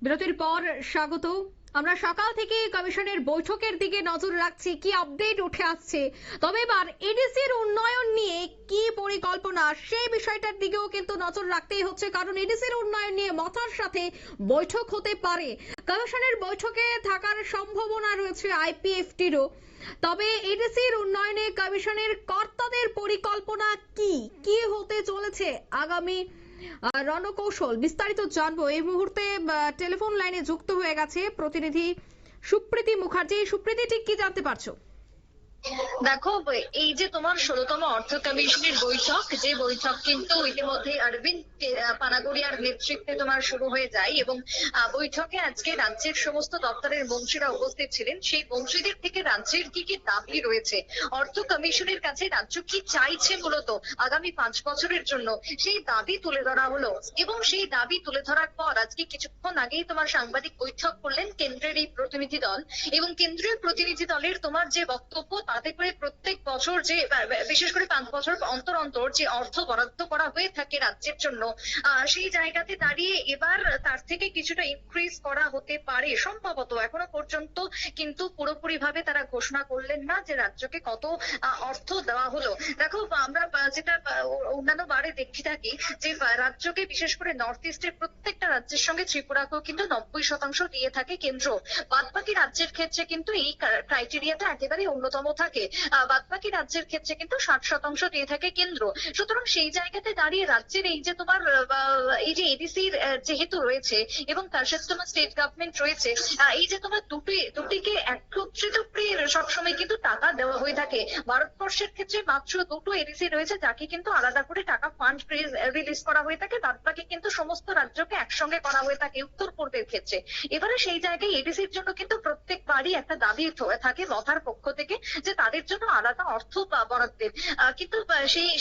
বিরতির পর স্বাগত। আমরা সকাল থেকে কমিশনের বৈঠকের দিকে নজর রাখছি, কি আপডেট উঠে আসছে। তবে এবার এডিসির উন্নয়ন নিয়ে কি পরিকল্পনা, সেই বিষয়টার দিকেও কিন্তু নজর রাখতেই হচ্ছে, কারণ এডিসির উন্নয়ন নিয়ে মথার সাথে বৈঠক হতে পারে। কমিশনের বৈঠকে থাকার সম্ভাবনা রয়েছে আইপিএফটিরও। তবে এডিসির উন্নয়নে কমিশনের কর্তাদের পরিকল্পনা কি কি হতে চলেছে আগামী রণকৌশল, বিস্তারিত জানবো। এই মুহূর্তে টেলিফোন লাইনে যুক্ত হয়ে গেছে প্রতিনিধি সুপ্রীতি মুখার্জি। সুপ্রীতি, ঠিক কি জানতে পারছো? দেখো, এই যে তোমার 16তম অর্থ কমিশনের বৈঠক, যে বৈঠক কিন্তু ইতিমধ্যে অরবিন্দ পানাগড়িয়ার নেতৃত্বে তোমার শুরু হয়ে যায় এবং বৈঠকে আজকে রাজ্যের সমস্ত দপ্তরের মন্ত্রীরা উপস্থিত ছিলেন। সেই মন্ত্রীদের থেকে রাজ্যের কি কি দাবি রয়েছে, অর্থ কমিশনের কাছে রাজ্য কি চাইছে মূলত আগামী 5 বছরের জন্য, সেই দাবি তুলে ধরা হলো। এবং সেই দাবি তুলে ধরার পর আজকে কিছুক্ষণ আগেই তোমার সাংবাদিক বৈঠক করলেন কেন্দ্রের এই প্রতিনিধি দল। এবং কেন্দ্রীয় প্রতিনিধি দলের তোমার যে বক্তব্য, তাতে করে প্রত্যেক বছর যে বিশেষ করে 5 বছর অন্তর অন্তর যে অর্থ বরাদ্দ করা হয়ে থাকে রাজ্যের জন্য, সেই জায়গাতে দাঁড়িয়ে এবার তার থেকে কিছুটা ইনক্রিজ করা হতে পারে সম্ভবত। এখনো পর্যন্ত কিন্তু পুরোপুরি ভাবে তারা ঘোষণা করলেন না যে রাজ্যকে কত অর্থ দেওয়া হলো। দেখো, আমরা যেটা অন্যান্য বারে দেখতে থাকি যে রাজ্যকে, বিশেষ করে নর্থ ইস্টের প্রত্যেকটা রাজ্যের সঙ্গে ত্রিপুরাকেও কিন্তু 90% দিয়ে থাকে কেন্দ্র। বাদবাকি রাজ্যের ক্ষেত্রে কিন্তু এই ক্রাইটেরিয়াটা একেবারে অন্যতম থাকে। বাদবাকি রাজ্যের ক্ষেত্রে কিন্তু 60% দিয়ে থাকে কেন্দ্র। সুতরাং সেই জায়গাতে দাঁড়িয়ে রাজ্যের এই যে তোমার এই যে এডিসির যেহেতু রয়েছে এবং তার সাথে তোমার স্টেট গভর্নমেন্ট রয়েছে, এই যে তোমার দুটিকে একত্রিত করে সবসময় কিন্তু টাকা দেওয়া হয়ে থাকে। ভারতবর্ষের ক্ষেত্রে মাত্র দুটো এডিসি রয়েছে যাকে কিন্তু আলাদা করে টাকা ফান্ড রিলিজ করা হয়ে থাকে, বাদবাকি কিন্তু সমস্ত রাজ্যকে একসঙ্গে করা হয়ে থাকে উত্তর পূর্বের ক্ষেত্রে। এবারে সেই জায়গায় এডিসির জন্য কিন্তু প্রত্যেকবারই একটা দাবি থাকে মথার পক্ষ থেকে যে তাদের জন্য আলাদা অর্থ বরাদ্দের। কিন্তু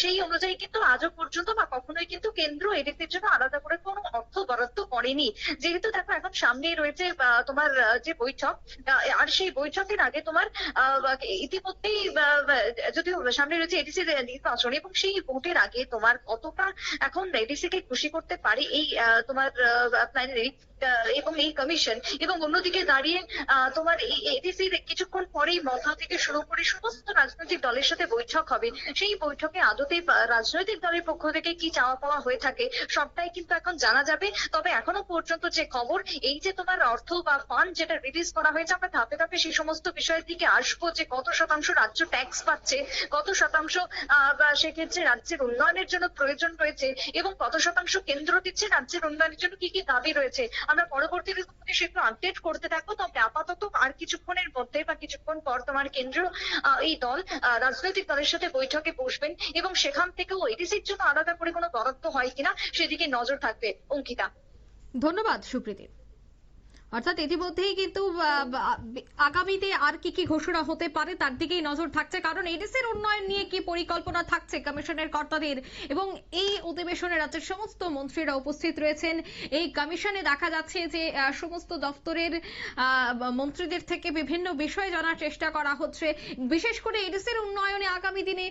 সেই অনুযায়ী কিন্তু আজও পর্যন্ত বা কখনোই কিন্তু কেন্দ্র এডিসির জন্য আলাদা করে কোনো অর্থ বরাদ্দ করেনি। যেহেতু দেখো, এখন সামনেই রয়েছে তোমার যে বৈঠক, আর সেই বৈঠকের আগে তোমার ইতিমধ্যেই যদিও সামনে রয়েছে এডিসি নির্বাচন, এবং সেই ভোটের আগে তোমার কতটা এখন এডিসি কে খুশি করতে পারে এই তোমার প্ল্যানারি এবং এই কমিশন। এবং অন্যদিকে দাঁড়িয়ে তোমার এই এডিসির কিছুক্ষণ পরেই মথা থেকে শুরু করে সমস্ত রাজনৈতিক দলের সাথে বৈঠক হবে। সেই বৈঠকে আদতে রাজনৈতিক দলের পক্ষ থেকে কি চাওয়া পাওয়া হয়ে থাকে সবটাই কিন্তু এখন জানা যাবে। তবে এখনো পর্যন্ত যে খবর, এই যে তোমার অর্থ বা ফান্ড যেটা রিলিজ করা হয়েছে, আমরা ধাপে ধাপে সেই সমস্ত বিষয়ের দিকে আসবো, যে কত শতাংশ রাজ্য ট্যাক্স পাচ্ছে, কত শতাংশ সেক্ষেত্রে রাজ্যের উন্নয়নের জন্য প্রয়োজন রয়েছে, এবং কত শতাংশ কেন্দ্র দিচ্ছে রাজ্যের উন্নয়নের জন্য কি কি দাবি রয়েছে। আমরা পরবর্তী সেগুলো আপডেট করতে থাকবো। তবে আপাতত আর কিছুক্ষণের মধ্যে বা কিছুক্ষণ পর তোমার কেন্দ্রীয় এই দল রাজনৈতিক দলের সাথে বৈঠকে বসবেন এবং সেখান থেকেও এডিসির জন্য আলাদা করে কোনো বরাদ্দ হয় কিনা সেদিকে নজর থাকবে। অঙ্কিতা, ধন্যবাদ সুপ্রীতি। অর্থাৎ ইতিমধ্যেই কিন্তু আগামীতে আর কি কি ঘোষণা হতে পারে তার দিকেই নজর থাকছে, কারণ এডিসির উন্নয়ন নিয়ে কি পরিকল্পনা থাকছে কমিশনের কর্তাদের। এবং এই অধিবেশনে রাজ্যের সমস্ত মন্ত্রীরা উপস্থিত রয়েছেন। এই কমিশনে দেখা যাচ্ছে যে সমস্ত দপ্তরের মন্ত্রীদের থেকে বিভিন্ন বিষয় জানার চেষ্টা করা হচ্ছে, বিশেষ করে এডিসির উন্নয়নে আগামী দিনে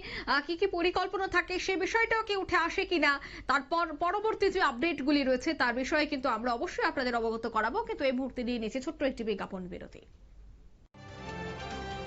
কি কি পরিকল্পনা থাকে সে বিষয়টাও কি উঠে আসে কিনা, তারপর পরবর্তী যে আপডেটগুলি রয়েছে তার বিষয়ে কিন্তু আমরা অবশ্যই আপনাদের অবগত করাবো। কিন্তু এই মুহূর্তে নিয়ে নিচ্ছে ছোট্ট একটি বিজ্ঞাপন বিরতি।